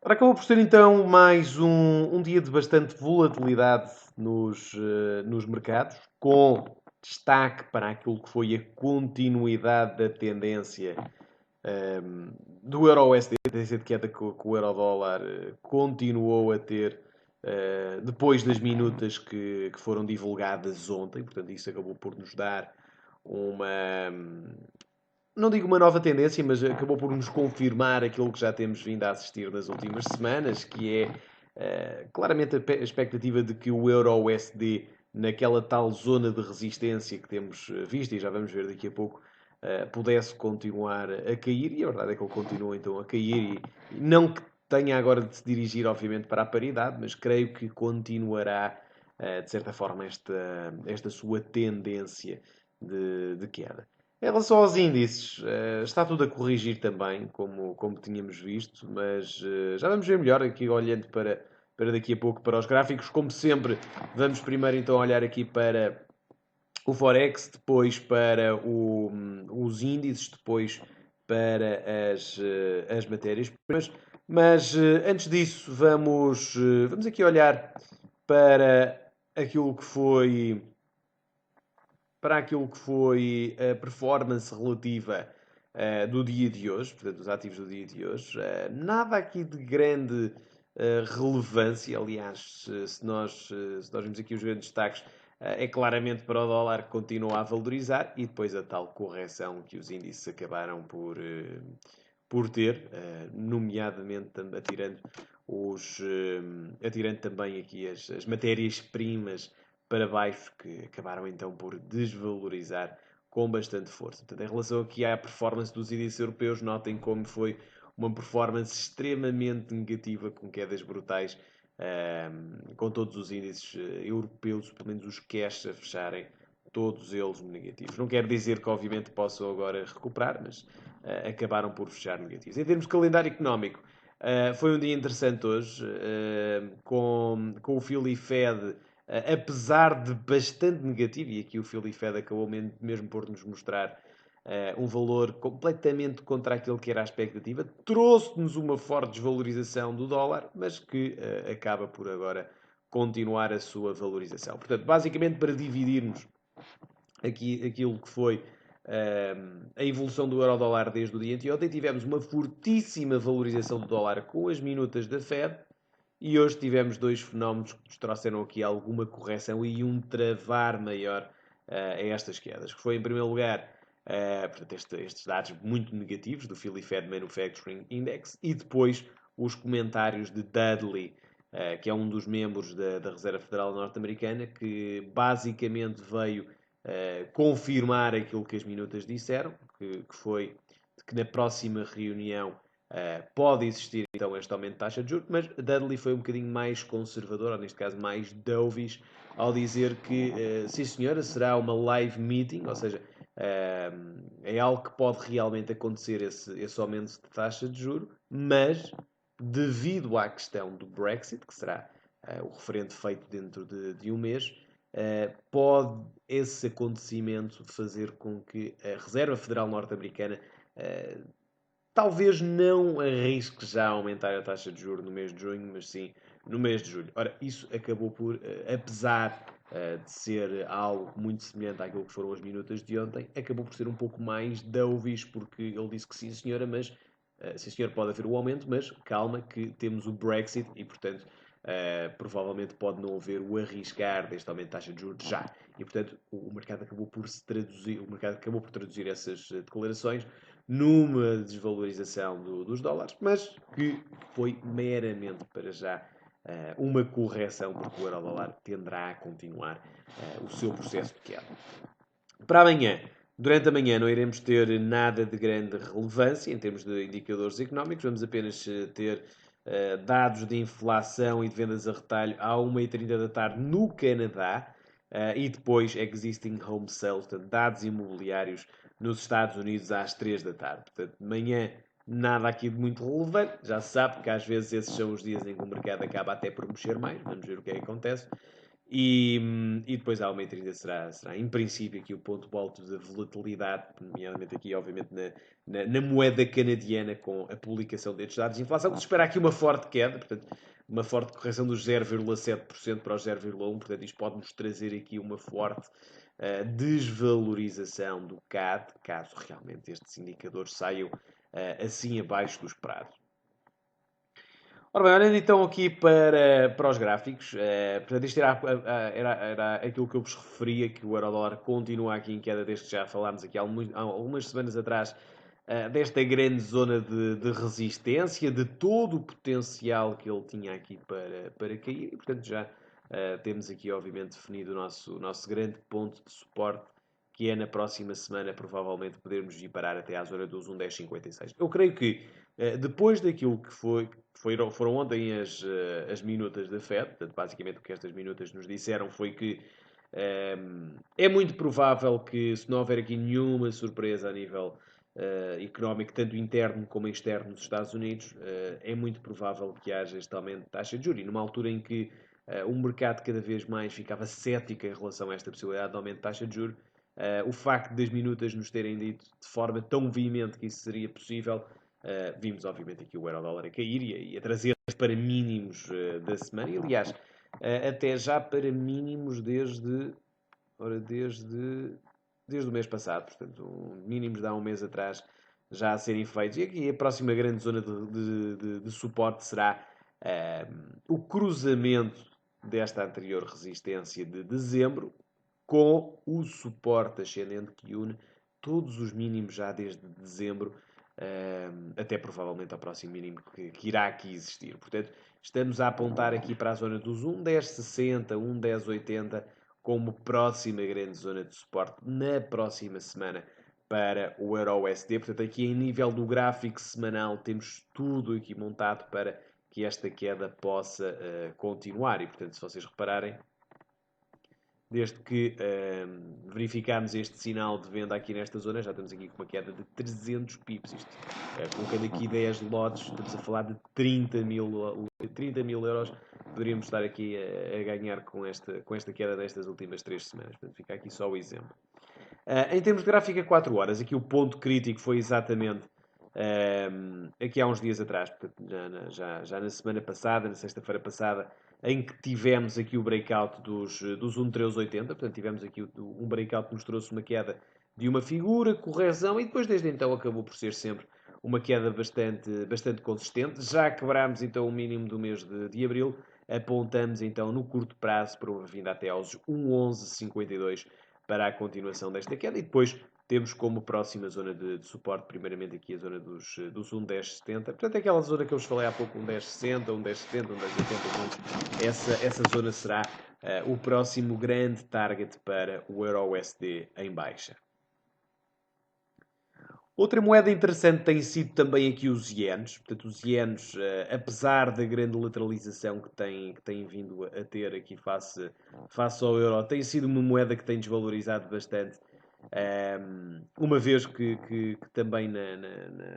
Ora, acabou por ser então mais um dia de bastante volatilidade nos mercados, com destaque para aquilo que foi a continuidade da tendência do Euro-USD, a tendência de queda que o euro-dólar continuou a ter depois das minutas que foram divulgadas ontem. Portanto, isso acabou por nos dar uma, não digo uma nova tendência, mas acabou por nos confirmar aquilo que já temos vindo a assistir nas últimas semanas, que é claramente a expectativa de que o Euro-USD, naquela tal zona de resistência que temos visto, e já vamos ver daqui a pouco, pudesse continuar a cair, e a verdade é que ele continua então a cair, e não que tenha agora de se dirigir, obviamente, para a paridade, mas creio que continuará, de certa forma, esta sua tendência de queda. Em relação aos índices, está tudo a corrigir também, como tínhamos visto, mas já vamos ver melhor aqui olhando para daqui a pouco para os gráficos. Como sempre, vamos primeiro então olhar aqui para o Forex, depois para os índices, depois para as matérias-primas. Mas antes disso, vamos aqui olhar para aquilo que foi a performance relativa do dia de hoje, portanto, dos ativos do dia de hoje. Nada aqui de grande relevância, aliás, se nós vimos aqui os grandes destaques, é claramente para o dólar que continua a valorizar e depois a tal correção que os índices acabaram por ter, nomeadamente atirando também aqui as matérias-primas para baixo, que acabaram então por desvalorizar com bastante força. Portanto, em relação aqui à performance dos índices europeus, notem como foi uma performance extremamente negativa, com quedas brutais, com todos os índices europeus, pelo menos os cash, a fecharem todos eles negativos. Não quer dizer que, obviamente, possam agora recuperar, mas acabaram por fechar negativos. Em termos de calendário económico, foi um dia interessante hoje, com o Philly Fed, apesar de bastante negativo, e aqui o Philly Fed acabou mesmo por nos mostrar um valor completamente contra aquilo que era a expectativa, trouxe-nos uma forte desvalorização do dólar, mas que acaba por agora continuar a sua valorização. Portanto, basicamente para dividirmos aqui aquilo que foi a evolução do euro-dólar desde o dia anteontem, tivemos uma fortíssima valorização do dólar com as minutas da Fed, e hoje tivemos dois fenómenos que nos trouxeram aqui alguma correção e um travar maior a estas quedas. Que foi, em primeiro lugar, portanto, estes dados muito negativos do Philly Fed Manufacturing Index, e depois os comentários de Dudley, que é um dos membros da Reserva Federal Norte-Americana, que basicamente veio confirmar aquilo que as minutas disseram, que foi que na próxima reunião pode existir então este aumento de taxa de juros, mas Dudley foi um bocadinho mais conservador, ou neste caso mais dovish, ao dizer que, sim senhora, será uma live meeting, ou seja, é algo que pode realmente acontecer esse aumento de taxa de juros, mas devido à questão do Brexit, que será o referendo feito dentro de um mês, pode esse acontecimento fazer com que a Reserva Federal Norte-Americana talvez não arrisque já aumentar a taxa de juros no mês de junho, mas sim no mês de julho. Ora, isso acabou por, apesar de ser algo muito semelhante àquilo que foram as minutas de ontem, acabou por ser um pouco mais dovish, porque ele disse que sim, senhora, mas sim, senhor, pode haver o aumento, mas calma que temos o Brexit e, portanto, provavelmente pode não haver o arriscar deste aumento de taxa de juros já. E, portanto, o mercado acabou por traduzir essas declarações numa desvalorização dos dólares, mas que foi meramente para já uma correção, porque o euro-dólar tenderá a continuar o seu processo de queda. Para amanhã, durante a manhã, não iremos ter nada de grande relevância em termos de indicadores económicos, vamos apenas ter dados de inflação e de vendas a retalho à 1h30 da tarde no Canadá, e depois Existing Home Sales, portanto, dados imobiliários nos Estados Unidos às 3 da tarde. Portanto, de manhã nada aqui de muito relevante, já se sabe que às vezes esses são os dias em que o mercado acaba até por mexer mais, vamos ver o que é que acontece. E depois a 1,30 será, em princípio, aqui o ponto alto da volatilidade, nomeadamente aqui, obviamente, na moeda canadiana, com a publicação destes dados de inflação, que se espera aqui uma forte queda, portanto, uma forte correção dos 0,7% para os 0,1%, portanto, isto pode-nos trazer aqui uma forte desvalorização do CAD, caso realmente estes indicadores saiam assim abaixo do esperado. Ora bem, olhando então aqui para os gráficos, portanto, isto era aquilo que eu vos referia, que o euro-dólar continua aqui em queda, desde que já falámos aqui há algumas semanas atrás, desta grande zona de resistência, de todo o potencial que ele tinha aqui para cair, e portanto já temos aqui obviamente definido o nosso grande ponto de suporte, que é na próxima semana provavelmente podermos ir parar até à zona dos 1,1056. Eu creio que depois daquilo que foram ontem as minutas da Fed, portanto, basicamente o que estas minutas nos disseram foi que é muito provável que, se não houver aqui nenhuma surpresa a nível económico, tanto interno como externo dos Estados Unidos, é muito provável que haja este aumento de taxa de juros. E numa altura em que o mercado cada vez mais ficava cético em relação a esta possibilidade de aumento de taxa de juros, o facto das minutas nos terem dito de forma tão veemente que isso seria possível, vimos obviamente aqui o euro-dólar a cair e a trazer-se para mínimos da semana, e aliás, até já para mínimos desde o mês passado, portanto, mínimos de há um mês atrás já a serem feitos. E aqui a próxima grande zona de suporte será o cruzamento desta anterior resistência de dezembro com o suporte ascendente que une todos os mínimos já desde dezembro até provavelmente ao próximo mínimo que irá aqui existir. Portanto, estamos a apontar aqui para a zona dos 1,1060, 1,1080 como próxima grande zona de suporte na próxima semana para o Euro-USD. Portanto, aqui em nível do gráfico semanal temos tudo aqui montado para que esta queda possa continuar. E, portanto, se vocês repararem, desde que verificámos este sinal de venda aqui nesta zona, já estamos aqui com uma queda de 300 pips. Isto, colocando aqui 10 lotes, estamos a falar de 30 mil euros. Poderíamos estar aqui a ganhar com esta queda destas últimas 3 semanas. Portanto, fica aqui só o exemplo. Em termos de gráfico a 4 horas, aqui o ponto crítico foi exatamente aqui há uns dias atrás, portanto, já na semana passada, na sexta-feira passada, em que tivemos aqui o breakout dos 1,1380, portanto tivemos aqui um breakout que nos trouxe uma queda de uma figura, correção, e depois desde então acabou por ser sempre uma queda bastante consistente. Já quebrámos então o mínimo do mês de abril, apontamos então no curto prazo para uma vinda até aos 1,1152 para a continuação desta queda, e depois temos como próxima zona de suporte, primeiramente aqui a zona dos 1,1070. Portanto, é aquela zona que eu vos falei há pouco, 1,1060, 1,1070, 1,1080. Essa zona será o próximo grande target para o Euro-USD em baixa. Outra moeda interessante tem sido também aqui os ienes. Portanto, os ienes, apesar da grande lateralização que têm vindo a ter aqui face ao euro, tem sido uma moeda que tem desvalorizado bastante. Uma vez que também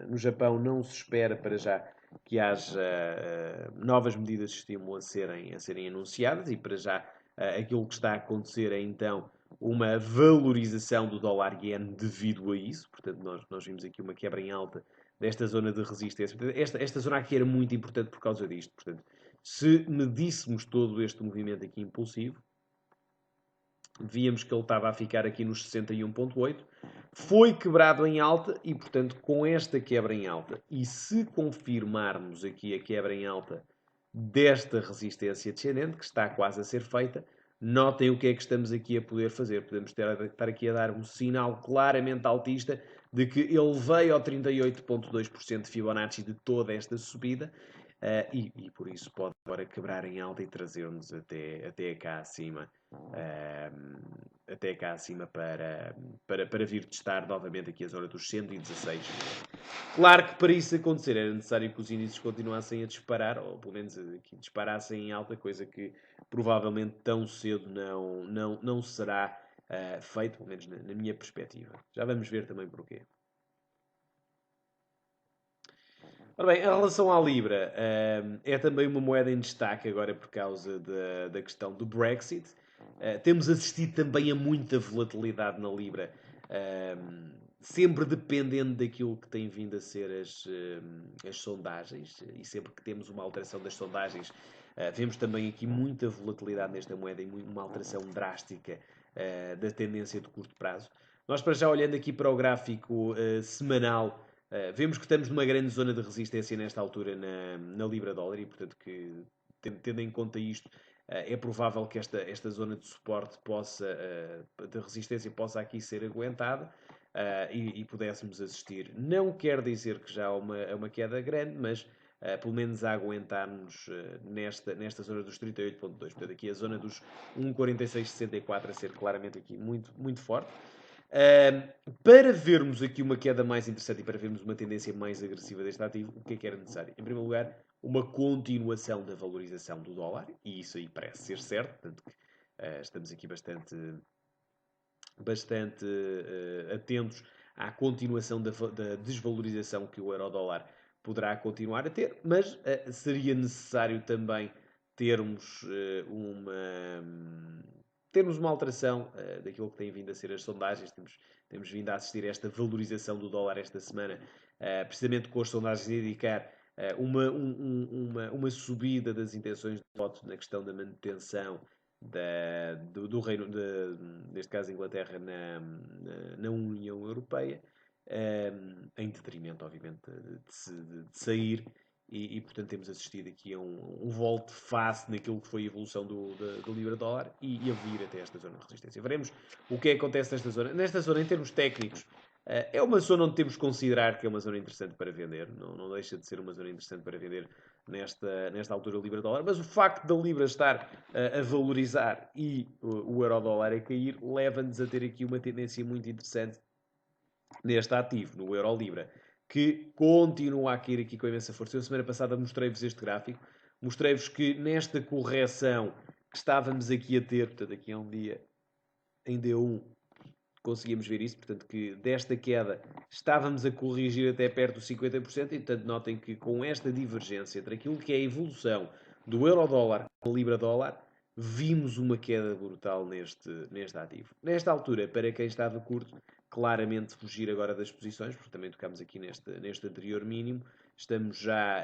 no Japão não se espera para já que haja novas medidas de estímulo a serem anunciadas, e para já aquilo que está a acontecer é então uma valorização do dólar-iene devido a isso. Portanto, nós vimos aqui uma quebra em alta desta zona de resistência. Portanto, esta zona aqui era muito importante por causa disto. Portanto, se medíssemos todo este movimento aqui impulsivo, víamos que ele estava a ficar aqui nos 61,8, foi quebrado em alta e, portanto, com esta quebra em alta, e se confirmarmos aqui a quebra em alta desta resistência descendente, que está quase a ser feita, notem o que é que estamos aqui a poder fazer. Podemos estar aqui a dar um sinal claramente altista de que ele veio ao 38,2% de Fibonacci de toda esta subida, e por isso pode agora quebrar em alta e trazer-nos até cá acima. Até cá acima para vir testar novamente aqui a zona dos 116. Claro que para isso acontecer era necessário que os índices continuassem a disparar, ou pelo menos aqui disparassem em alta, coisa que provavelmente tão cedo não será feito, pelo menos na minha perspectiva. Já vamos ver também porquê. Ora bem, em relação à Libra, é também uma moeda em destaque agora por causa da questão do Brexit. Temos assistido também a muita volatilidade na Libra, sempre dependendo daquilo que tem vindo a ser as sondagens, e sempre que temos uma alteração das sondagens, vemos também aqui muita volatilidade nesta moeda e uma alteração drástica da tendência de curto prazo. Nós, para já, olhando aqui para o gráfico semanal, vemos que estamos numa grande zona de resistência nesta altura na Libra-Dólar e, portanto, que, tendo em conta isto, é provável que esta zona de suporte de resistência possa aqui ser aguentada e pudéssemos assistir. Não quer dizer que já há uma queda grande, mas pelo menos a aguentar-nos nesta zona dos 38.2. Portanto, aqui a zona dos 1,4664 a ser claramente aqui muito, muito forte. Para vermos aqui uma queda mais interessante e para vermos uma tendência mais agressiva deste ativo, o que é que era necessário? Em primeiro lugar, uma continuação da valorização do dólar, e isso aí parece ser certo, portanto, estamos aqui bastante atentos à continuação da desvalorização que o euro-dólar poderá continuar a ter, mas seria necessário também termos uma alteração daquilo que tem vindo a ser as sondagens. Temos vindo a assistir a esta valorização do dólar esta semana, precisamente com as sondagens a indicar uma subida das intenções de voto na questão da manutenção do Reino, neste caso Inglaterra, na União Europeia, em detrimento, obviamente, de sair. Portanto, temos assistido aqui a um volte-face naquilo que foi a evolução do Libra-Dólar e a vir até esta zona de resistência. Veremos o que é que acontece nesta zona. Nesta zona, em termos técnicos, é uma zona onde temos que considerar que é uma zona interessante para vender. Não deixa de ser uma zona interessante para vender nesta altura o Libra-Dólar. Mas o facto da Libra estar a valorizar e o Euro-Dólar a cair leva-nos a ter aqui uma tendência muito interessante neste ativo, no Euro-Libra, que continua a cair aqui com imensa força. Eu, semana passada, mostrei-vos este gráfico. Mostrei-vos que nesta correção que estávamos aqui a ter, portanto, aqui há um dia, em D1, conseguimos ver isso, portanto, que desta queda estávamos a corrigir até perto dos 50%, e, portanto, notem que com esta divergência entre aquilo que é a evolução do euro-dólar com a libra-dólar, vimos uma queda brutal neste ativo. Nesta altura, para quem estava curto, claramente fugir agora das posições, porque também tocamos aqui neste anterior mínimo, estamos já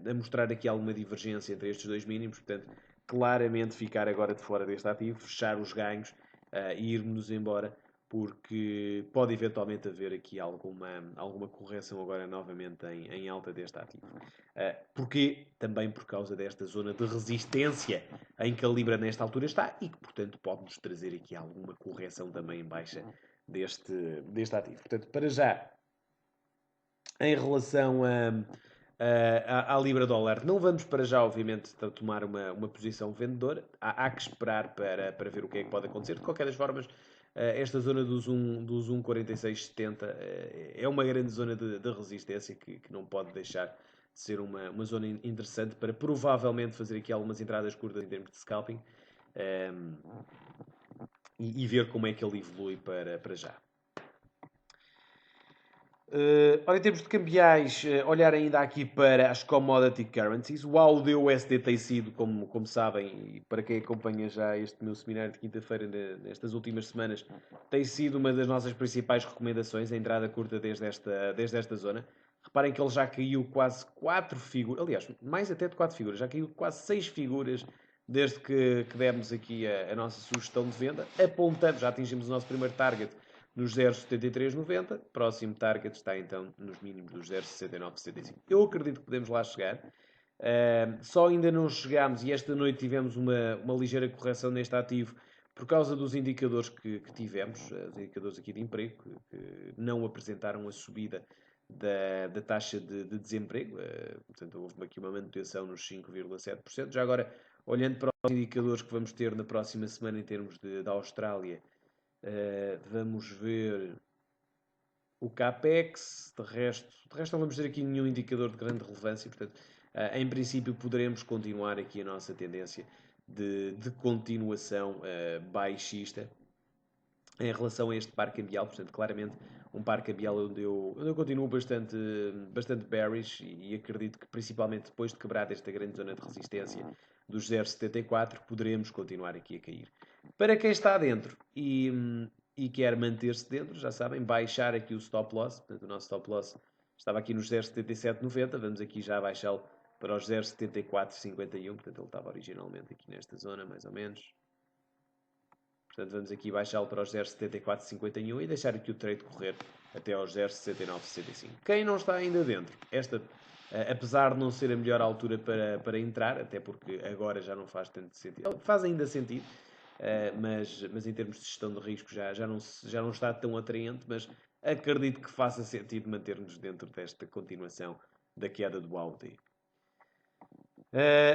a mostrar aqui alguma divergência entre estes dois mínimos, portanto, claramente ficar agora de fora deste ativo, fechar os ganhos e irmos embora, porque pode eventualmente haver aqui alguma correção agora novamente em alta deste ativo. Porquê? Também por causa desta zona de resistência em que a Libra nesta altura está e que, portanto, pode-nos trazer aqui alguma correção também em baixa deste ativo. Portanto, para já, em relação à Libra-Dólar, não vamos para já, obviamente, tomar uma posição vendedora. Há que esperar para ver o que é que pode acontecer. De qualquer das formas, esta zona dos 1,4670 é uma grande zona de resistência que não pode deixar de ser uma zona interessante para provavelmente fazer aqui algumas entradas curtas em termos de scalping e ver como é que ele evolui para já. Ora, em termos de cambiais, olhar ainda aqui para as commodity currencies. O AUD-USD tem sido, como sabem, e para quem acompanha já este meu seminário de quinta-feira nestas últimas semanas, tem sido uma das nossas principais recomendações, a entrada curta desde esta zona. Reparem que ele já caiu quase 4 figuras, aliás, mais até de 4 figuras, já caiu quase 6 figuras desde que demos aqui a nossa sugestão de venda. Apontamos, já atingimos o nosso primeiro target nos 0,7390, próximo target está então nos mínimos dos 0,6975. Eu acredito que podemos lá chegar. Só ainda não chegámos e esta noite tivemos uma ligeira correção neste ativo por causa dos indicadores que tivemos, os indicadores aqui de emprego, que não apresentaram a subida da taxa de desemprego. Portanto, houve aqui uma manutenção nos 5,7%. Já agora, olhando para os indicadores que vamos ter na próxima semana em termos da Austrália, vamos ver o CAPEX, de resto não vamos ter aqui nenhum indicador de grande relevância, portanto, em princípio poderemos continuar aqui a nossa tendência de continuação baixista em relação a este par cambial. Portanto, claramente um par cambial onde eu continuo bastante bearish e acredito que principalmente depois de quebrar esta grande zona de resistência dos 0,74 poderemos continuar aqui a cair. Para quem está dentro e quer manter-se dentro, já sabem, baixar aqui o stop loss. Portanto, o nosso stop loss estava aqui nos 0,7790. Vamos aqui já baixá-lo para os 0,7451. Portanto, ele estava originalmente aqui nesta zona, mais ou menos. Portanto, vamos aqui baixá-lo para os 0,7451 e deixar aqui o trade correr até aos 0,7965. Quem não está ainda dentro, apesar de não ser a melhor altura para entrar, até porque agora já não faz tanto sentido, faz ainda sentido, mas em termos de gestão de risco já não está tão atraente, mas acredito que faça sentido manter-nos dentro desta continuação da queda do AUD.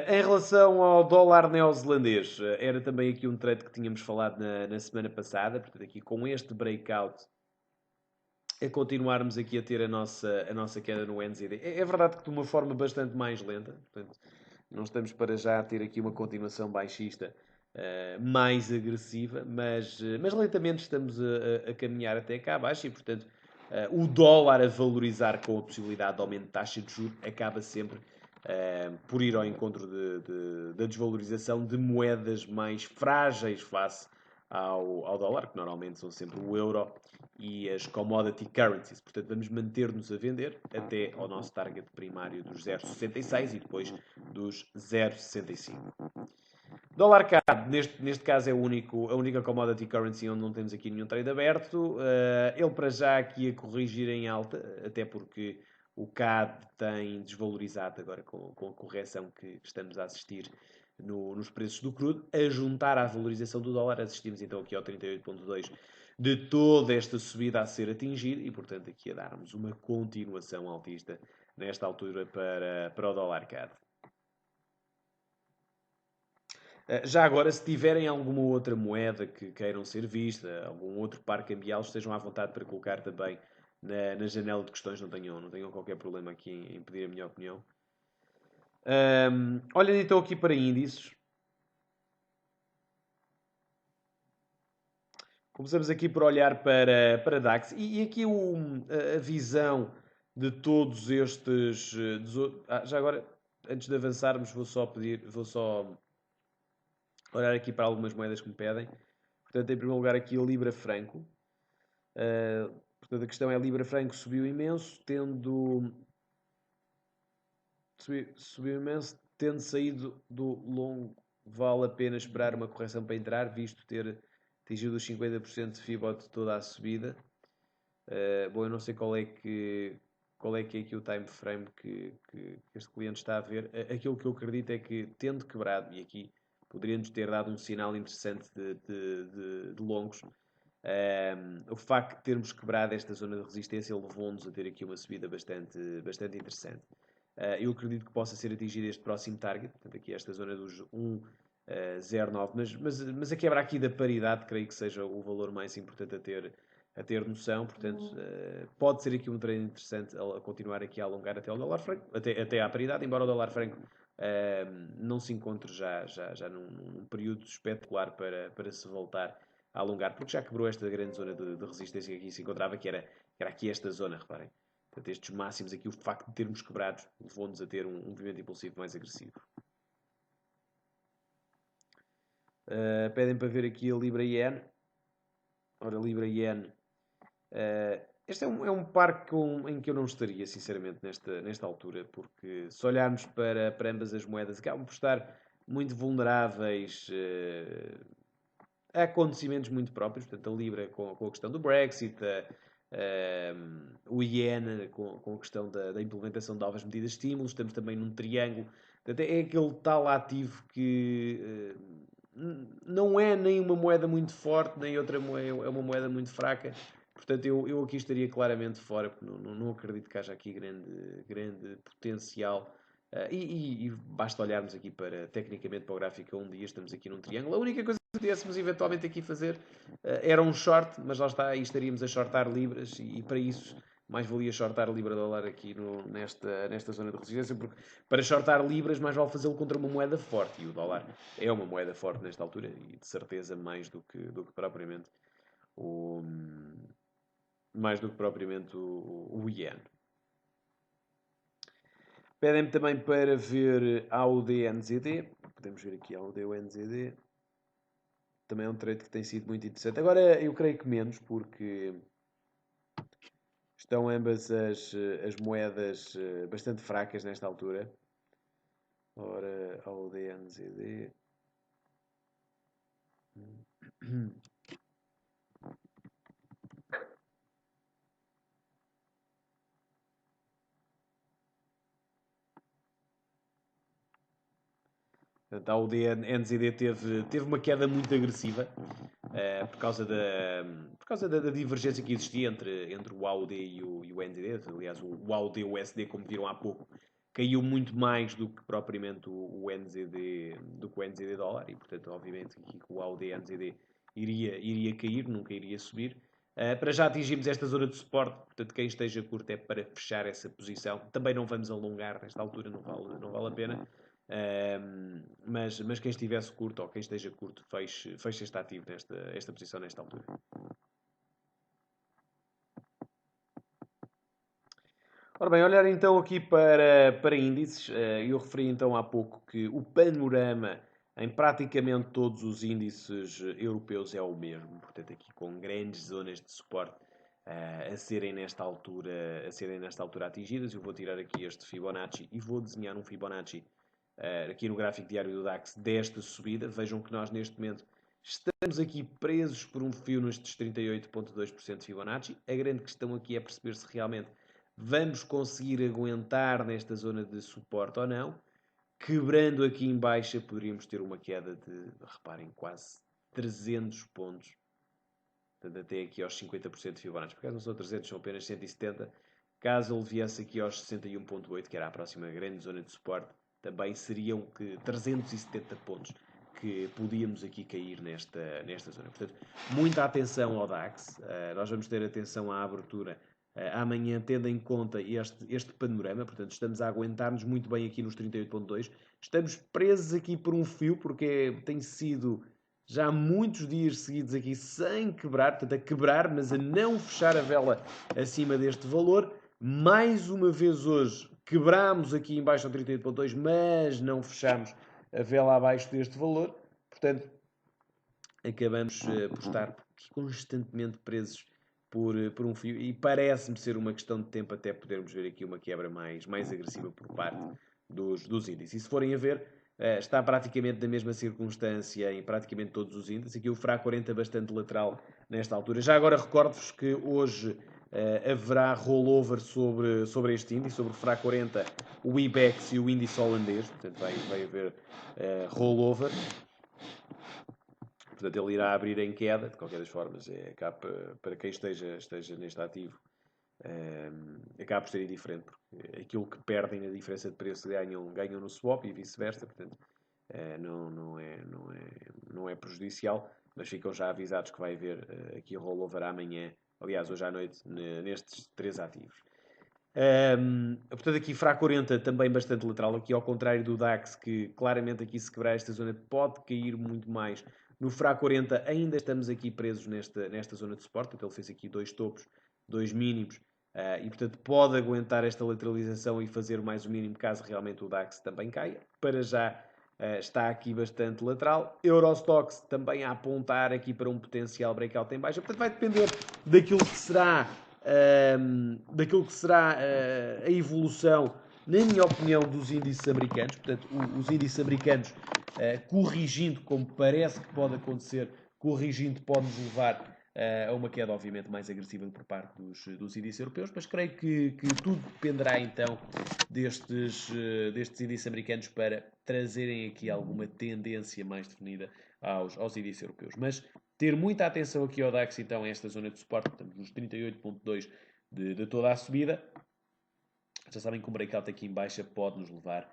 Em relação ao dólar neozelandês, era também aqui um trade que tínhamos falado na semana passada, portanto aqui com este breakout a continuarmos aqui a ter a nossa queda no NZD. É verdade que de uma forma bastante mais lenta, portanto não estamos para já a ter aqui uma continuação baixista mais agressiva, mas lentamente estamos a caminhar até cá abaixo e portanto o dólar a valorizar com a possibilidade de aumento de taxa de juros acaba sempre por ir ao encontro da desvalorização de moedas mais frágeis face ao dólar, que normalmente são sempre o euro e as commodity currencies. Portanto, vamos manter-nos a vender até ao nosso target primário dos 0,66 e depois dos 0,65. Dólar CAD, neste caso, é a única commodity currency onde não temos aqui nenhum trade aberto. Ele para já aqui a corrigir em alta, até porque o CAD tem desvalorizado agora com a correção que estamos a assistir nos preços do crudo. A juntar à valorização do dólar, assistimos então aqui ao 38,2 de toda esta subida a ser atingida e, portanto, aqui a darmos uma continuação altista nesta altura para o dólar CAD. Já agora, se tiverem alguma outra moeda que queiram ser vista, algum outro par cambial, estejam à vontade para colocar também na janela de questões, não tenham qualquer problema aqui em pedir a minha opinião. Olhando então aqui para índices. Começamos aqui por olhar para DAX e aqui a visão de todos estes... já agora, antes de avançarmos, vou só olhar aqui para algumas moedas que me pedem. Portanto, em primeiro lugar aqui a Libra Franco. Portanto, a questão é a Libra Franco subiu imenso, subiu imenso, tendo saído do longo, vale a pena esperar uma correção para entrar, visto ter atingido os 50% de FIBO de toda a subida. Bom, eu não sei qual é que é aqui o time frame que este cliente está a ver. Aquilo que eu acredito é que, tendo quebrado, e aqui poderíamos ter dado um sinal interessante de longos, o facto de termos quebrado esta zona de resistência levou-nos a ter aqui uma subida bastante interessante. Eu acredito que possa ser atingido este próximo target, portanto aqui esta zona dos 1,09, mas a quebra aqui da paridade creio que seja o valor mais importante a ter noção, portanto pode ser aqui um treino interessante a continuar aqui a alongar até o dólar franco, até à paridade, embora o dólar franco não se encontre já num período especular para se voltar a alongar, porque já quebrou esta grande zona de resistência que aqui se encontrava, que era aqui esta zona, reparem. Portanto, estes máximos aqui, o facto de termos quebrados, levou-nos a ter um movimento impulsivo mais agressivo. Pedem para ver aqui a Libra Yen. Ora, Libra Yen. Este é um par em que eu não estaria, sinceramente, nesta altura, porque se olharmos para ambas as moedas, acabam por estar muito vulneráveis a acontecimentos muito próprios. Portanto, a Libra com a questão do Brexit, o Iene com a questão da implementação de novas medidas de estímulos. Estamos também num triângulo. Portanto, é aquele tal ativo que não é nem uma moeda muito forte, nem outra moeda, é uma moeda muito fraca. Portanto, eu aqui estaria claramente fora, porque não acredito que haja aqui grande potencial. E basta olharmos aqui tecnicamente para o gráfico a um dia, estamos aqui num triângulo. A única coisa que pudéssemos eventualmente aqui fazer era um short, mas lá está, aí estaríamos a shortar libras e para isso mais valia shortar libra dólar aqui nesta zona de resistência, porque para shortar libras mais vale fazê-lo contra uma moeda forte, e o dólar é uma moeda forte nesta altura, e de certeza mais do que propriamente o iene. Pedem-me também para ver AUD NZD. Podemos ver aqui AUD NZD. também é um trade que tem sido muito interessante. Agora, eu creio que menos, porque estão ambas as moedas bastante fracas nesta altura. Ora, AUD-NZD. Portanto, a AUD-NZD teve uma queda muito agressiva por causa da divergência que existia entre o AUD e o NZD. Aliás, o AUD-USD, como viram há pouco, caiu muito mais do que propriamente o NZD, do que o NZD dólar, e portanto, obviamente, aqui o AUD-NZD iria cair, nunca iria subir. Para já atingimos esta zona de suporte, portanto, quem esteja curto é para fechar essa posição. Também não vamos alongar nesta altura, não vale a pena. Mas quem estivesse curto ou quem esteja curto, feche este ativo esta posição nesta altura. Ora bem, olhar então aqui para índices. Eu referi então há pouco que o panorama em praticamente todos os índices europeus é o mesmo. Portanto, aqui com grandes zonas de suporte a serem nesta altura atingidas. Eu vou tirar aqui este Fibonacci e vou desenhar um Fibonacci aqui no gráfico diário do DAX desta subida. Vejam que nós neste momento estamos aqui presos por um fio nestes 38,2% de Fibonacci. A grande questão aqui é perceber se realmente vamos conseguir aguentar nesta zona de suporte ou não. Quebrando aqui em baixa, poderíamos ter uma queda de, reparem, quase 300 pontos. Portanto, até aqui aos 50% de Fibonacci. Por acaso não são 300, são apenas 170. Caso ele viesse aqui aos 61,8, que era a próxima grande zona de suporte, também seriam que 370 pontos que podíamos aqui cair nesta zona. Portanto, muita atenção ao DAX. Nós vamos ter atenção à abertura amanhã, tendo em conta este panorama. Portanto, estamos a aguentar-nos muito bem aqui nos 38,2. Estamos presos aqui por um fio, porque tem sido já há muitos dias seguidos aqui sem quebrar, portanto a quebrar, mas a não fechar a vela acima deste valor. Mais uma vez hoje quebramos aqui em baixo ao 38,2, mas não fechamos a vela abaixo deste valor. Portanto, acabamos por estar constantemente presos por um fio, e parece-me ser uma questão de tempo até podermos ver aqui uma quebra mais agressiva por parte dos índices. E se forem a ver, está praticamente na mesma circunstância em praticamente todos os índices. Aqui o FRA 40 bastante lateral nesta altura. Já agora recordo-vos que hoje haverá rollover sobre este índice, sobre o FRA 40, o IBEX e o índice holandês. Portanto, vai haver rollover. Portanto, ele irá abrir em queda, de qualquer das formas, para quem esteja neste ativo, acaba por ser indiferente, porque aquilo que perdem na diferença de preço ganham no swap e vice-versa, portanto, não é prejudicial, mas ficam já avisados que vai haver aqui rollover amanhã, aliás, hoje à noite, nestes três ativos. Portanto, aqui FRA 40 também bastante lateral, aqui ao contrário do DAX, que claramente aqui se quebrar esta zona pode cair muito mais. No FRA 40 ainda estamos aqui presos nesta zona de suporte, então ele fez aqui dois topos, dois mínimos, e portanto pode aguentar esta lateralização e fazer mais o mínimo caso realmente o DAX também caia. Para já está aqui bastante lateral. Eurostoxx também a apontar aqui para um potencial breakout em baixa, portanto vai depender daquilo que será a evolução, na minha opinião, dos índices americanos. Portanto, os índices americanos corrigindo, como parece que pode acontecer, corrigindo pode nos levar a uma queda, obviamente, mais agressiva por parte dos índices europeus, mas creio que tudo dependerá, então, destes índices americanos para trazerem aqui alguma tendência mais definida aos índices europeus. Mas ter muita atenção aqui ao DAX, então, a esta zona de suporte, estamos nos 38,2 de toda a subida. Já sabem que o breakout aqui em baixa pode nos levar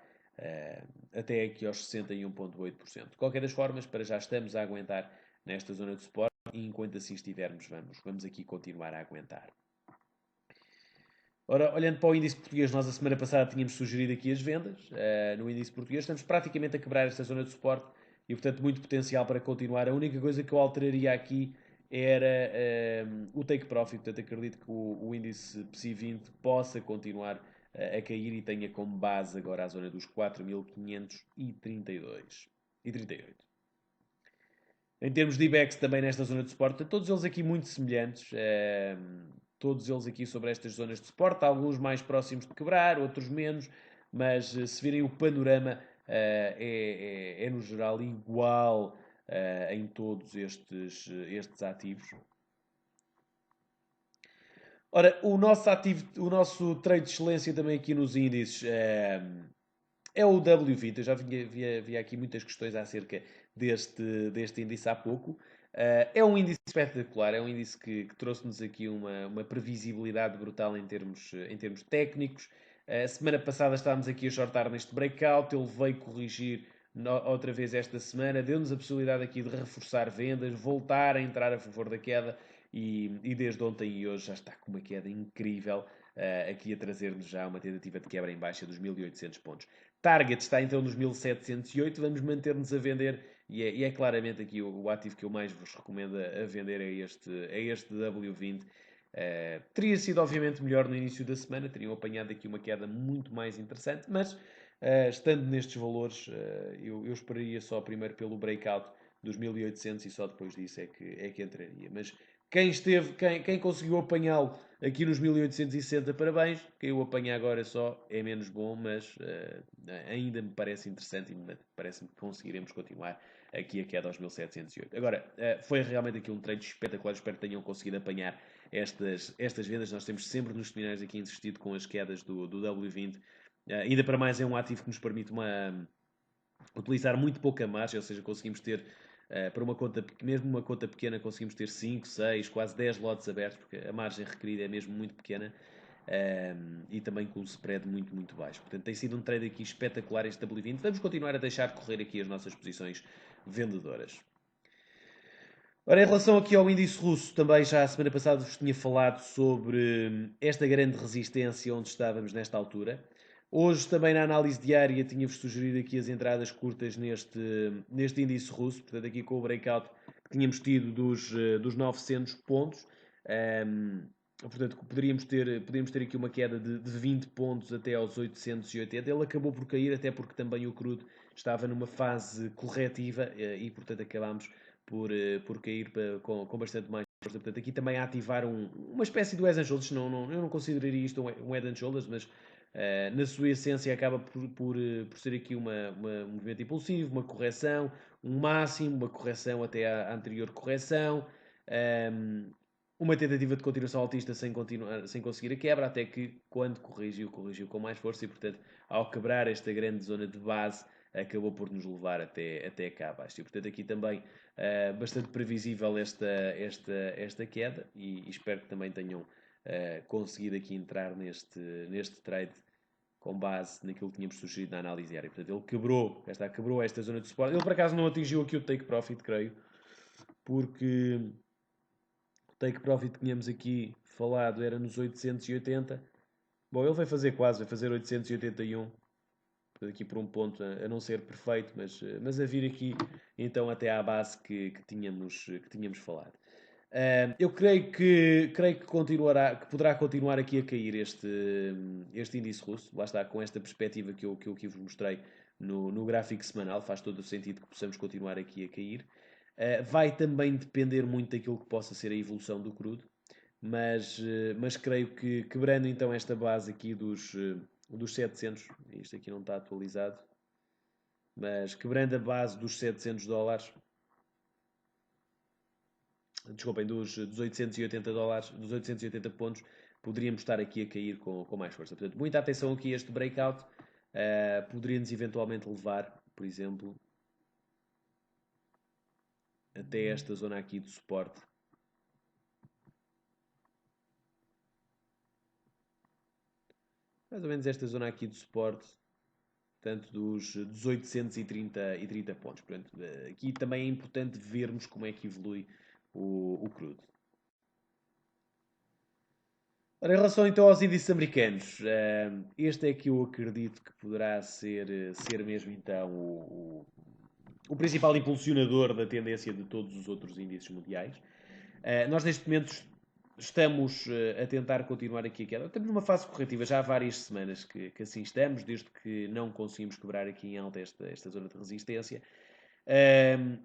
até aqui aos 61,8%. De qualquer das formas, para já estamos a aguentar nesta zona de suporte, e enquanto assim estivermos, vamos aqui continuar a aguentar. Ora, olhando para o índice português, nós a semana passada tínhamos sugerido aqui as vendas. No índice português estamos praticamente a quebrar esta zona de suporte e, portanto, muito potencial para continuar. A única coisa que eu alteraria aqui era o take profit. Portanto, acredito que o índice PSI 20 possa continuar a cair e tenha como base agora a zona dos 4.532 e 38. Em termos de IBEX também nesta zona de suporte, todos eles aqui muito semelhantes, todos eles aqui sobre estas zonas de suporte, alguns mais próximos de quebrar, outros menos, mas se virem o panorama é no geral igual em todos estes ativos. Ora, o nosso trade de excelência também aqui nos índices é o W20. Eu já via aqui muitas questões acerca deste índice há pouco. É um índice espetacular, é um índice que trouxe-nos aqui uma previsibilidade brutal em termos técnicos. A semana passada estávamos aqui a shortar neste breakout, ele veio corrigir outra vez esta semana, deu-nos a possibilidade aqui de reforçar vendas, voltar a entrar a favor da queda e desde ontem e hoje já está com uma queda incrível, aqui a trazer-nos já uma tentativa de quebra em baixa dos 1800 pontos. Target está então nos 1708, vamos manter-nos a vender e é claramente aqui o ativo que eu mais vos recomendo a vender é este W20. Teria sido obviamente melhor no início da semana, teriam apanhado aqui uma queda muito mais interessante, mas estando nestes valores, eu esperaria só primeiro pelo breakout dos 1800 e só depois disso é que entraria. Mas quem conseguiu apanhá-lo aqui nos 1860, parabéns. Quem o apanha agora só é menos bom, mas ainda me parece interessante e parece-me que conseguiremos continuar aqui a queda aos 1708. Agora, foi realmente aqui um trade espetacular. Espero que tenham conseguido apanhar estas vendas. Nós temos sempre nos seminários aqui insistido com as quedas do W20. Ainda para mais é um ativo que nos permite utilizar muito pouca margem, ou seja, conseguimos ter para uma conta, mesmo uma conta pequena, conseguimos ter 5, 6, quase 10 lotes abertos, porque a margem requerida é mesmo muito pequena e também com um spread muito, muito baixo. Portanto, tem sido um trade aqui espetacular este W20. Vamos continuar a deixar correr aqui as nossas posições vendedoras. Ora, em relação aqui ao índice russo, também já a semana passada vos tinha falado sobre esta grande resistência onde estávamos nesta altura. Hoje também na análise diária tinha-vos sugerido aqui as entradas curtas neste índice russo, portanto aqui com o breakout que tínhamos tido dos 900 pontos. Portanto, poderíamos ter aqui uma queda de 20 pontos até aos 880. Ele acabou por cair, até porque também o crudo estava numa fase corretiva e, portanto, acabámos por cair com bastante mais força. Portanto, aqui também a ativar uma espécie do Head and Shoulders. Eu não consideraria isto um Head and Shoulders, mas na sua essência acaba por ser aqui um movimento impulsivo, uma correção, um máximo, uma correção até à anterior correção. Uma tentativa de continuação altista sem conseguir a quebra, até que quando corrigiu com mais força e, portanto, ao quebrar esta grande zona de base, acabou por nos levar até cá abaixo. E, portanto, aqui também bastante previsível esta queda e espero que também tenham conseguido aqui entrar neste trade com base naquilo que tínhamos sugerido na análise diária. Portanto, ele quebrou esta zona de suporte. Ele, por acaso, não atingiu aqui o take profit, creio, porque o take profit que tínhamos aqui falado era nos 880. Bom, ele vai fazer 881 aqui por um ponto a não ser perfeito, mas a vir aqui então até à base que tínhamos falado. Eu creio que poderá continuar aqui a cair este índice russo, lá está, com esta perspectiva que eu aqui vos mostrei no gráfico semanal, faz todo o sentido que possamos continuar aqui a cair. Vai também depender muito daquilo que possa ser a evolução do crudo, mas creio que quebrando então esta base aqui dos 700, isto aqui não está atualizado, mas quebrando a base dos 700 dólares, desculpem, dos 880 dólares, dos 880 pontos, poderíamos estar aqui a cair com mais força. Portanto, muita atenção aqui a este breakout, poderia-nos eventualmente levar, por exemplo, até esta zona aqui de suporte. Mais ou menos esta zona aqui de suporte, portanto, dos 830 pontos. Portanto, aqui também é importante vermos como é que evolui o crudo. Ora, em relação então aos índices americanos, este é que eu acredito que poderá ser mesmo então o principal impulsionador da tendência de todos os outros índices mundiais. Nós neste momento estamos a tentar continuar aqui a queda. Estamos numa fase corretiva já há várias semanas que assim estamos, desde que não conseguimos quebrar aqui em alta esta zona de resistência.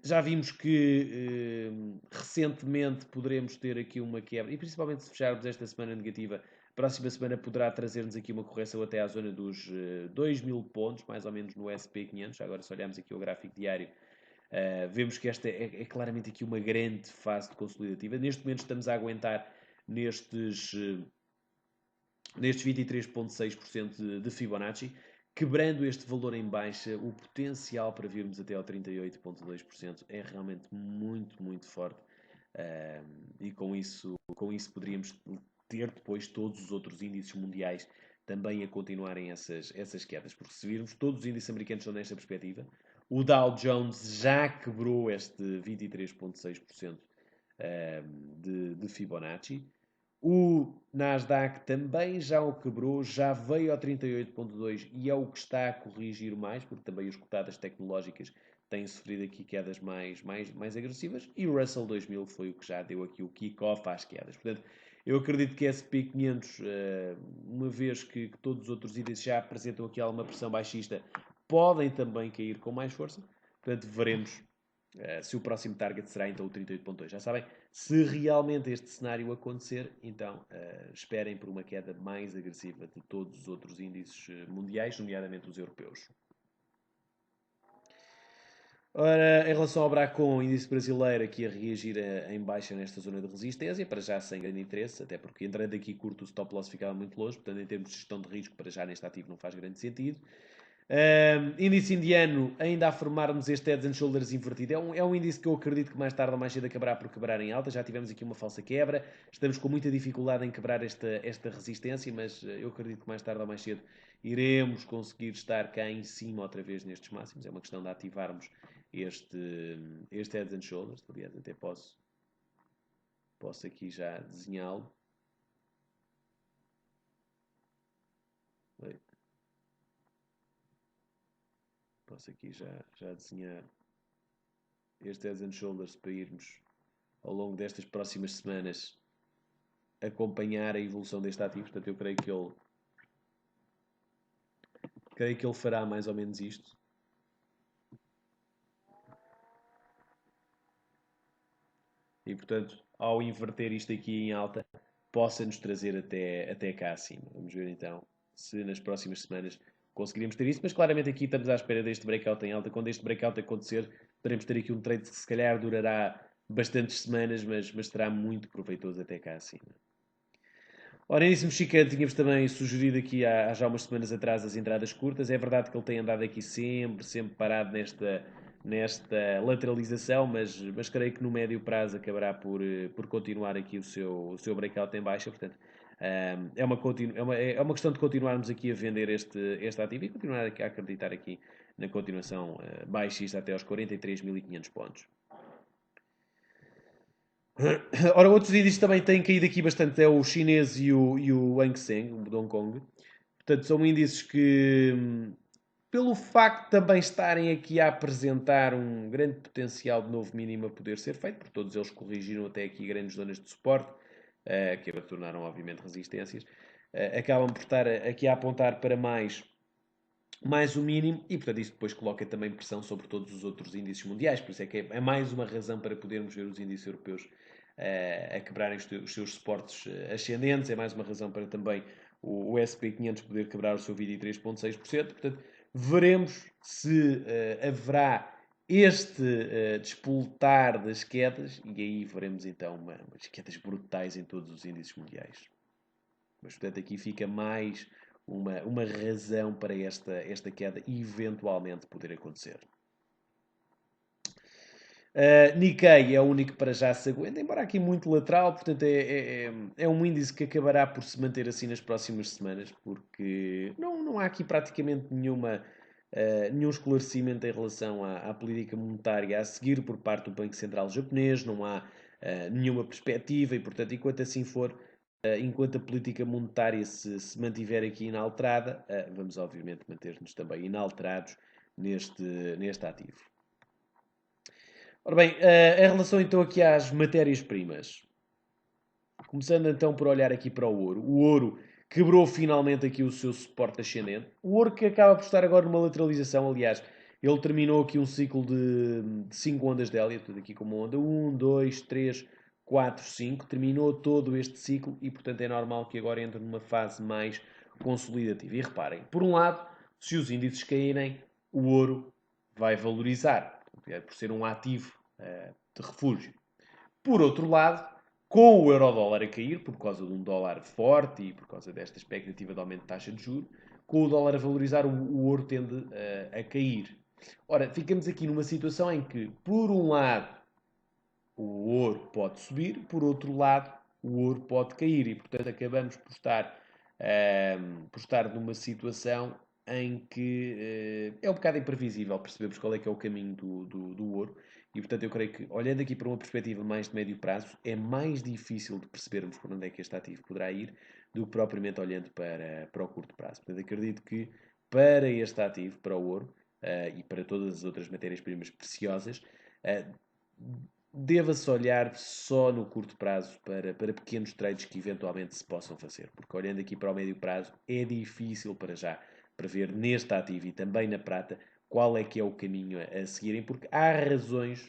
Já vimos que recentemente poderemos ter aqui uma quebra, e principalmente se fecharmos esta semana negativa, a próxima semana poderá trazer-nos aqui uma correção até à zona dos 2.000 pontos, mais ou menos no SP500. Agora, se olharmos aqui o gráfico diário, vemos que esta é claramente aqui uma grande fase de consolidativa. Neste momento estamos a aguentar nestes 23,6% de Fibonacci. Quebrando este valor em baixa, o potencial para virmos até ao 38,2% é realmente muito, muito forte. E com isso poderíamos ter depois todos os outros índices mundiais também a continuarem essas quedas. Porque se virmos, todos os índices americanos estão nesta perspectiva. O Dow Jones já quebrou este 23,6% de Fibonacci. O Nasdaq também já o quebrou, já veio ao 38,2 e é o que está a corrigir mais, porque também as cotadas tecnológicas têm sofrido aqui quedas mais agressivas. E o Russell 2000 foi o que já deu aqui o kick-off às quedas. Portanto, eu acredito que SP 500, uma vez que todos os outros índices já apresentam aqui alguma pressão baixista, podem também cair com mais força. Portanto, veremos se o próximo target será então o 38,2. Já sabem, se realmente este cenário acontecer, então esperem por uma queda mais agressiva de todos os outros índices mundiais, nomeadamente os europeus. Ora, em relação ao Bracon, índice brasileiro aqui a reagir em baixa nesta zona de resistência, para já sem grande interesse, até porque entrando aqui curto o stop loss ficava muito longe, portanto em termos de gestão de risco, para já neste ativo não faz grande sentido. Índice indiano ainda a formarmos este Heads and Shoulders invertido. É um índice que eu acredito que mais tarde ou mais cedo acabará por quebrar em alta. Já tivemos aqui uma falsa quebra. Estamos com muita dificuldade em quebrar esta resistência, mas eu acredito que mais tarde ou mais cedo iremos conseguir estar cá em cima outra vez nestes máximos. É uma questão de ativarmos este Heads and Shoulders. Aliás, até posso aqui já desenhá-lo. Posso aqui já desenhar este Heads and Shoulders para irmos ao longo destas próximas semanas acompanhar a evolução deste ativo. Portanto, eu creio que ele fará mais ou menos isto. E, portanto, ao inverter isto aqui em alta, possa nos trazer até cá acima. Vamos ver então se nas próximas semanas conseguiremos ter isso, mas claramente aqui estamos à espera deste breakout em alta. Quando este breakout acontecer, poderemos ter aqui um trade que se calhar durará bastantes semanas, mas será muito proveitoso até cá acima. Ora, índice mexicano, tínhamos também sugerido aqui há já umas semanas atrás as entradas curtas. É verdade que ele tem andado aqui sempre parado nesta lateralização, mas creio que no médio prazo acabará por continuar aqui o seu breakout em baixa. Portanto, é uma questão de continuarmos aqui a vender este ativo e continuar a acreditar aqui na continuação baixista até aos 43.500 pontos. Ora, outros índices também têm caído aqui bastante, é o chinês e o Hang Seng, o de Hong Kong. Portanto, são índices que, pelo facto de também estarem aqui a apresentar um grande potencial de novo mínimo a poder ser feito, porque todos eles corrigiram até aqui grandes zonas de suporte, que tornaram, obviamente, resistências, acabam por estar aqui a apontar para mais o mínimo e, portanto, isso depois coloca também pressão sobre todos os outros índices mundiais. Por isso é que é mais uma razão para podermos ver os índices europeus a quebrarem os seus suportes ascendentes. É mais uma razão para também o SP500 poder quebrar o seu 23,6%. Portanto, veremos se haverá este despoltar das quedas e aí veremos então umas quedas brutais em todos os índices mundiais. Mas, portanto, aqui fica mais uma razão para esta queda eventualmente poder acontecer. Nikkei é o único que para já se aguenta, embora aqui muito lateral, portanto é um índice que acabará por se manter assim nas próximas semanas, porque não há aqui praticamente nenhum esclarecimento em relação à política monetária a seguir por parte do Banco Central japonês, não há nenhuma perspectiva e, portanto, enquanto assim for, enquanto a política monetária se mantiver aqui inalterada, vamos obviamente manter-nos também inalterados neste ativo. Ora bem, em relação então aqui às matérias-primas, começando então por olhar aqui para o ouro quebrou finalmente aqui o seu suporte ascendente, o ouro que acaba por estar agora numa lateralização, aliás, Ele terminou aqui um ciclo de 5 ondas de Elliott, aqui como onda 1, 2, 3, 4, 5. Terminou todo este ciclo e, portanto, é normal que agora entre numa fase mais consolidativa. E reparem, por um lado, se os índices caírem, o ouro vai valorizar, por ser um ativo de refúgio. Por outro lado, com o euro-dólar a cair, por causa de um dólar forte e por causa desta expectativa de aumento de taxa de juros, com o dólar a valorizar, o ouro tende a cair. Ora, ficamos aqui numa situação em que, por um lado, o ouro pode subir, por outro lado, o ouro pode cair e, portanto, acabamos por estar numa situação em que é um bocado imprevisível percebermos qual é que é o caminho do ouro e, portanto, eu creio que, olhando aqui para uma perspectiva mais de médio prazo, é mais difícil de percebermos por onde é que este ativo poderá ir do que propriamente olhando para o curto prazo. Portanto, acredito que para este ativo, para o ouro, e para todas as outras matérias-primas preciosas, deva-se olhar só no curto prazo para pequenos trades que eventualmente se possam fazer. Porque olhando aqui para o médio prazo, é difícil para já prever neste ativo e também na prata qual é que é o caminho a seguirem, porque há razões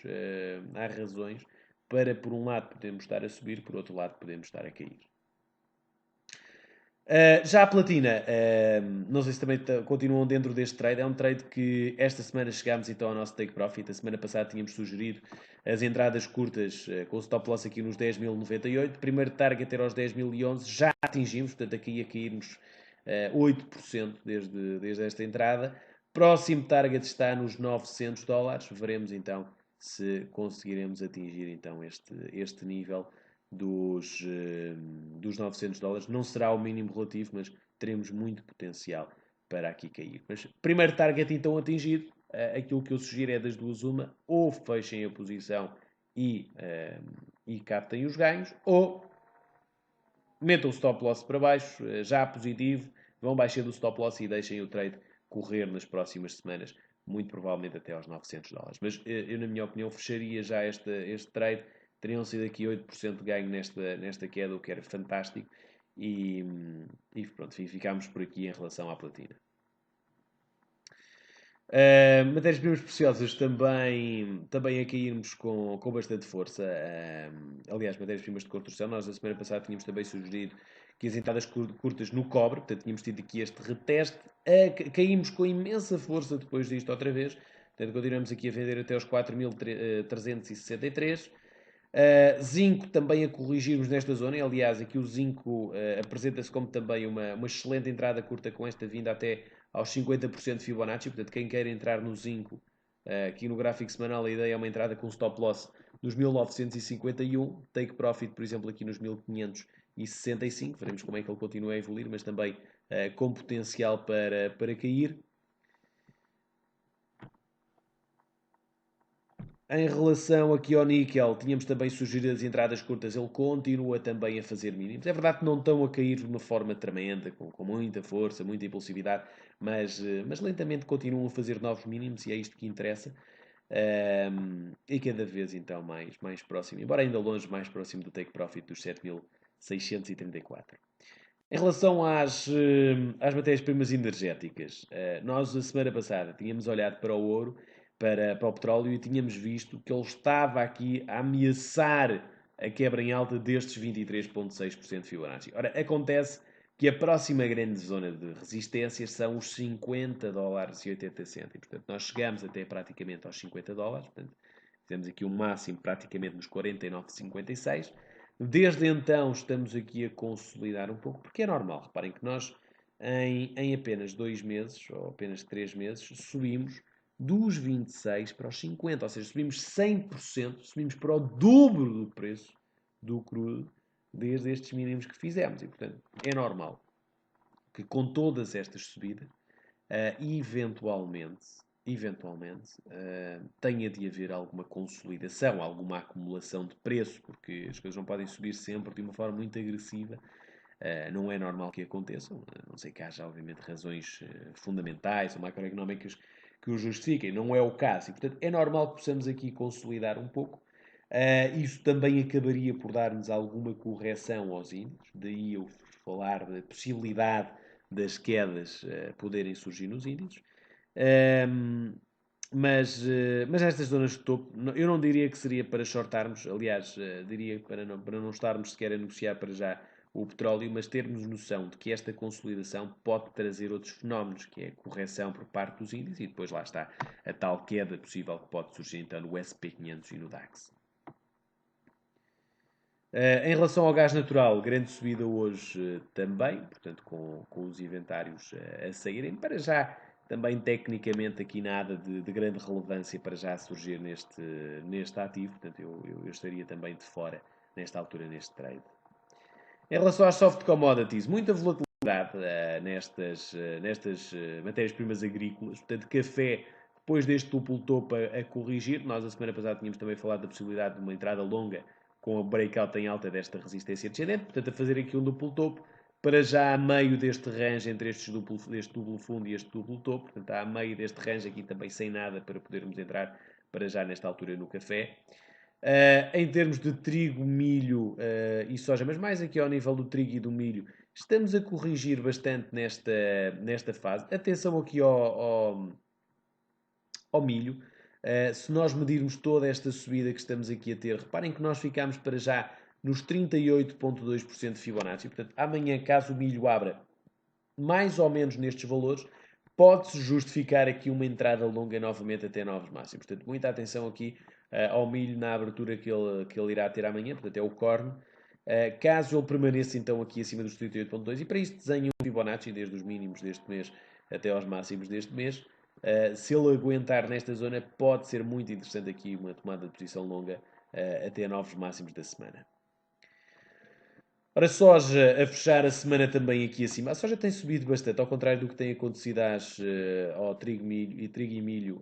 para, por um lado, podemos estar a subir, por outro lado, podemos estar a cair. Já a platina, não sei se também continuam dentro deste trade, é um trade que esta semana chegámos então ao nosso take profit. A semana passada tínhamos sugerido as entradas curtas com o stop loss aqui nos 10.098. Primeiro target era aos 10.011, já atingimos, portanto aqui ia cairmos 8% desde esta entrada. Próximo target está nos $900, veremos então se conseguiremos atingir então este nível dos $900. Não será o mínimo relativo, mas teremos muito potencial para aqui cair. Mas primeiro target então atingido, aquilo que eu sugiro é das duas uma, ou fechem a posição e captem os ganhos, ou metam o stop loss para baixo, já positivo, vão baixando o stop loss e deixem o trade correr nas próximas semanas, muito provavelmente até aos $900. Mas eu, na minha opinião, fecharia já este trade. Teriam sido aqui 8% de ganho nesta queda, o que era fantástico. E pronto, ficámos por aqui em relação à platina. Matérias-primas preciosas também a cairmos com bastante força. Aliás, matérias-primas de construção, nós na semana passada tínhamos também sugerido que as entradas curtas no cobre, portanto tínhamos tido aqui este reteste, caímos com imensa força depois disto outra vez, portanto continuamos aqui a vender até aos 4.363. Zinco também a corrigirmos nesta zona, e, aliás, aqui o zinco apresenta-se como também uma excelente entrada curta com esta vinda até aos 50% de Fibonacci, portanto quem quer entrar no zinco, aqui no gráfico semanal a ideia é uma entrada com stop loss nos 1951, take profit por exemplo aqui nos 1565, veremos como é que ele continua a evoluir, mas também com potencial para cair. Em relação aqui ao níquel, tínhamos também sugerido as entradas curtas, ele continua também a fazer mínimos. É verdade que não estão a cair de uma forma tremenda, com muita força, muita impulsividade, mas lentamente continuam a fazer novos mínimos e é isto que interessa. E cada vez então mais próximo, embora ainda longe, mais próximo do take profit dos 7.634. Em relação às matérias-primas energéticas, nós a semana passada tínhamos olhado para o ouro, para o petróleo e tínhamos visto que ele estava aqui a ameaçar a quebra em alta destes 23,6% de Fibonacci. Ora, acontece que a próxima grande zona de resistências são os $50,80. E, portanto, nós chegamos até praticamente aos $50. Portanto, temos aqui um máximo praticamente nos 49,56. Desde então estamos aqui a consolidar um pouco, porque é normal. Reparem que nós, em apenas 2 meses, ou apenas 3 meses, subimos dos 26 para os 50, ou seja, subimos 100%, subimos para o dobro do preço do crudo desde estes mínimos que fizemos. E, portanto, é normal que com todas estas subidas, eventualmente tenha de haver alguma consolidação, alguma acumulação de preço, porque as coisas não podem subir sempre de uma forma muito agressiva. Não é normal que aconteçam, a não sei que haja, obviamente, razões fundamentais ou macroeconómicas que o justifiquem. Não é o caso. E, portanto, é normal que possamos aqui consolidar um pouco. Isso também acabaria por dar-nos alguma correção aos índices. Daí eu falar da possibilidade das quedas poderem surgir nos índices. mas estas zonas de topo, eu não diria que seria para shortarmos, aliás, diria para não estarmos sequer a negociar para já o petróleo, mas termos noção de que esta consolidação pode trazer outros fenómenos, que é a correção por parte dos índices e depois lá está a tal queda possível que pode surgir então no SP500 e no DAX. Em relação ao gás natural, grande subida hoje também, portanto, com os inventários a saírem. Para já, também tecnicamente, aqui nada de grande relevância para já surgir neste ativo, portanto, eu estaria também de fora nesta altura, neste trade. Em relação às soft commodities, muita volatilidade nestas matérias-primas agrícolas, portanto, café, depois deste duplo topo a corrigir, nós a semana passada tínhamos também falado da possibilidade de uma entrada longa com a breakout em alta desta resistência descendente, portanto, a fazer aqui um duplo topo, para já a meio deste range entre deste duplo fundo e este duplo topo, portanto, a meio deste range aqui também sem nada para podermos entrar para já nesta altura no café. Em termos de trigo, milho e soja, mas mais aqui ao nível do trigo e do milho, estamos a corrigir bastante nesta fase. Atenção aqui ao milho. Se nós medirmos toda esta subida que estamos aqui a ter, reparem que nós ficamos para já nos 38,2% de Fibonacci. Portanto, amanhã, caso o milho abra mais ou menos nestes valores, pode-se justificar aqui uma entrada longa novamente até novos máximos. Portanto, muita atenção aqui ao milho na abertura que ele irá ter amanhã, portanto é o corn. Caso ele permaneça então aqui acima dos 38,2, e para isso desenho um Fibonacci desde os mínimos deste mês até aos máximos deste mês. Se ele aguentar nesta zona, pode ser muito interessante aqui uma tomada de posição longa até novos máximos da semana. Ora, soja a fechar a semana também aqui acima. A soja tem subido bastante, ao contrário do que tem acontecido ao trigo, trigo e milho.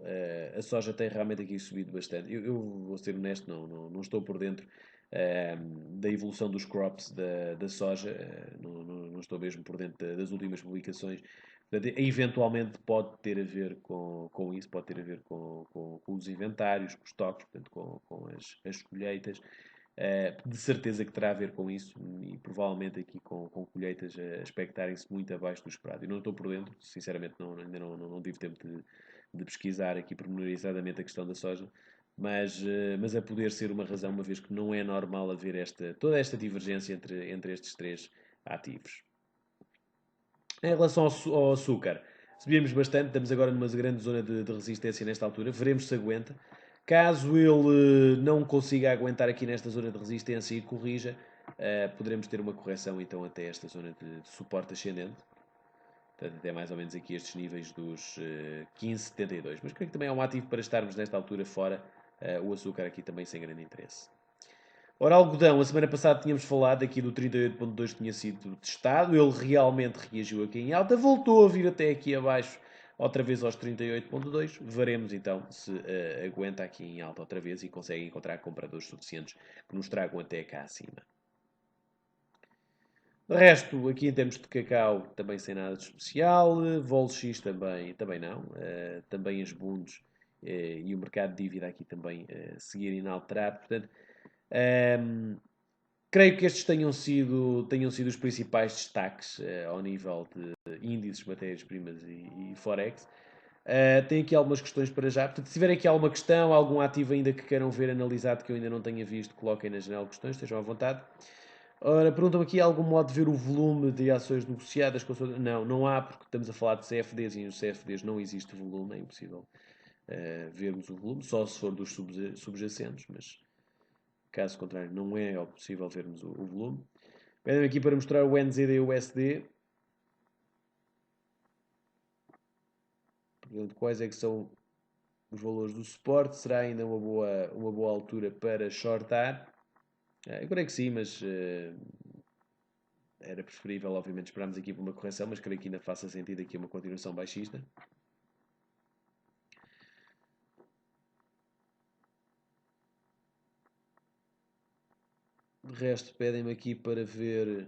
A soja tem realmente aqui subido bastante. Eu vou ser honesto, não estou por dentro da evolução dos crops da soja. Não estou mesmo por dentro das últimas publicações. Portanto, eventualmente pode ter a ver com isso, pode ter a ver com os inventários, com os estoques, portanto, com as colheitas. De certeza que terá a ver com isso e provavelmente aqui com colheitas a expectarem-se muito abaixo do esperado. Eu não estou por dentro, sinceramente ainda não tive tempo de pesquisar aqui pormenorizadamente a questão da soja, mas a poder ser uma razão, uma vez que não é normal haver toda esta divergência entre estes três ativos. Em relação ao açúcar, subimos bastante, estamos agora numa grande zona de resistência nesta altura, veremos se aguenta. Caso ele não consiga aguentar aqui nesta zona de resistência e corrija, poderemos ter uma correção então até esta zona de suporte ascendente. Portanto, até mais ou menos aqui estes níveis dos 15,72. Mas creio que também é um ativo para estarmos nesta altura fora. O açúcar aqui também sem grande interesse. Ora, algodão, a semana passada tínhamos falado aqui do 38,2 que tinha sido testado. Ele realmente reagiu aqui em alta, voltou a vir até aqui abaixo, outra vez aos 38,2. Veremos então se aguenta aqui em alta outra vez e consegue encontrar compradores suficientes que nos tragam até cá acima. De resto, aqui em termos de cacau, também sem nada de especial. Vol X também não. Também as bundes e o mercado de dívida aqui também seguir inalterado. Portanto, creio que estes tenham sido os principais destaques ao nível de índices, matérias-primas e Forex. Tenho aqui algumas questões para já. Portanto, se tiver aqui alguma questão, algum ativo ainda que queiram ver analisado que eu ainda não tenha visto, coloquem na janela de questões, estejam à vontade. Ora, perguntam-me aqui algum modo de ver o volume de ações negociadas. Não há, porque estamos a falar de CFDs e nos CFDs não existe volume, é impossível vermos o volume, só se for dos subjacentes, mas caso contrário não é possível vermos o volume. Pedem aqui para mostrar o NZD e o USD. Portanto, quais é que são os valores do suporte? Será ainda uma boa altura para shortar? Eu creio que sim, mas era preferível, obviamente, esperarmos aqui por uma correção, mas creio que ainda faça sentido aqui uma continuação baixista. De resto, pedem-me aqui para ver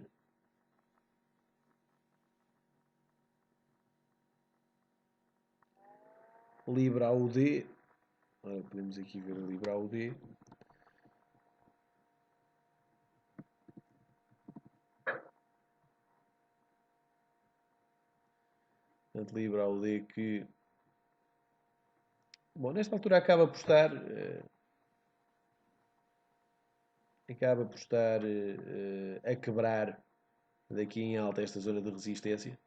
Libra AUD. Ora, podemos aqui ver o Libra AUD. Portanto, Libra AUD que Bom, nesta altura acaba por estar a quebrar daqui em alta esta zona de resistência.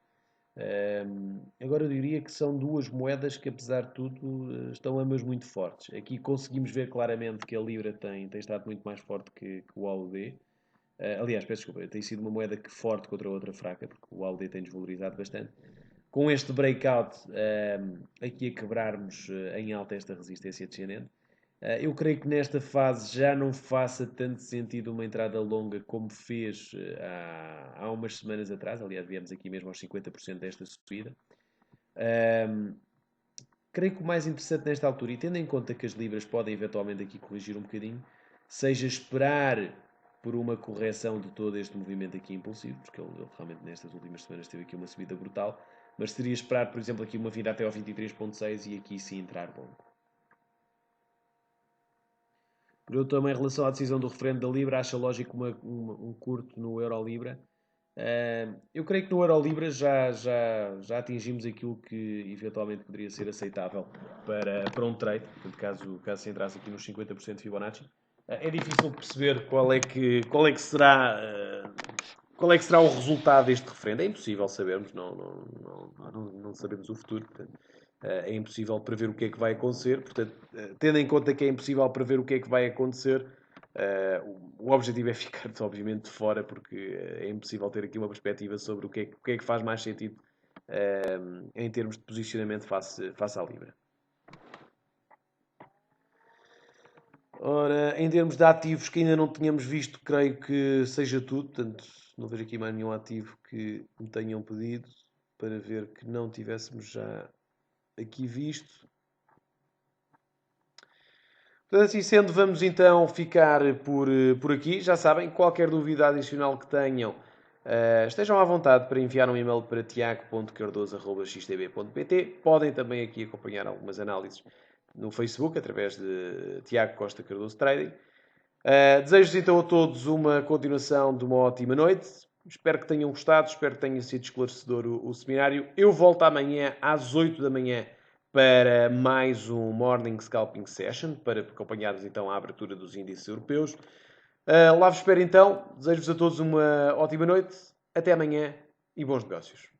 Agora eu diria que são duas moedas que, apesar de tudo, estão ambas muito fortes. Aqui conseguimos ver claramente que a Libra tem estado muito mais forte que o AUD. Aliás, peço desculpa, tem sido uma moeda que forte contra a outra fraca, porque o AUD tem desvalorizado bastante. Com este breakout, aqui a quebrarmos em alta esta resistência descendente, eu creio que nesta fase já não faça tanto sentido uma entrada longa como fez há umas semanas atrás. Aliás, viemos aqui mesmo aos 50% desta subida. Creio que o mais interessante nesta altura, e tendo em conta que as libras podem eventualmente aqui corrigir um bocadinho, seja esperar por uma correção de todo este movimento aqui impulsivo, porque ele realmente nestas últimas semanas teve aqui uma subida brutal, mas seria esperar, por exemplo, aqui uma vinda até ao 23.6 e aqui sim entrar longo. Eu também, em relação à decisão do referendo da Libra, acho lógico um curto no Euro-Libra. Eu creio que no Euro-Libra já atingimos aquilo que eventualmente poderia ser aceitável para um trade, portanto, caso se entrasse aqui nos 50% de Fibonacci. É difícil perceber qual é que será o resultado deste referendo. É impossível sabermos, não sabemos o futuro, portanto, é impossível prever o que é que vai acontecer. Portanto, tendo em conta que é impossível prever o que é que vai acontecer, o objetivo é ficar, obviamente, de fora, porque é impossível ter aqui uma perspectiva sobre o que é que faz mais sentido em termos de posicionamento face à Libra. Ora, em termos de ativos que ainda não tínhamos visto, creio que seja tudo. Portanto, não vejo aqui mais nenhum ativo que me tenham pedido para ver que não tivéssemos já aqui visto. Portanto, assim sendo, vamos então ficar por aqui. Já sabem, qualquer dúvida adicional que tenham, estejam à vontade para enviar um e-mail para tiago.cardoso.xtb.pt. Podem também aqui acompanhar algumas análises no Facebook, através de Tiago Costa Cardoso Trading. Desejo-vos então a todos uma continuação de uma ótima noite. Espero que tenham gostado, espero que tenha sido esclarecedor o seminário. Eu volto amanhã às 8 da manhã para mais um Morning Scalping Session, para acompanharmos então a abertura dos índices europeus. Lá vos espero então. Desejo-vos a todos uma ótima noite. Até amanhã e bons negócios.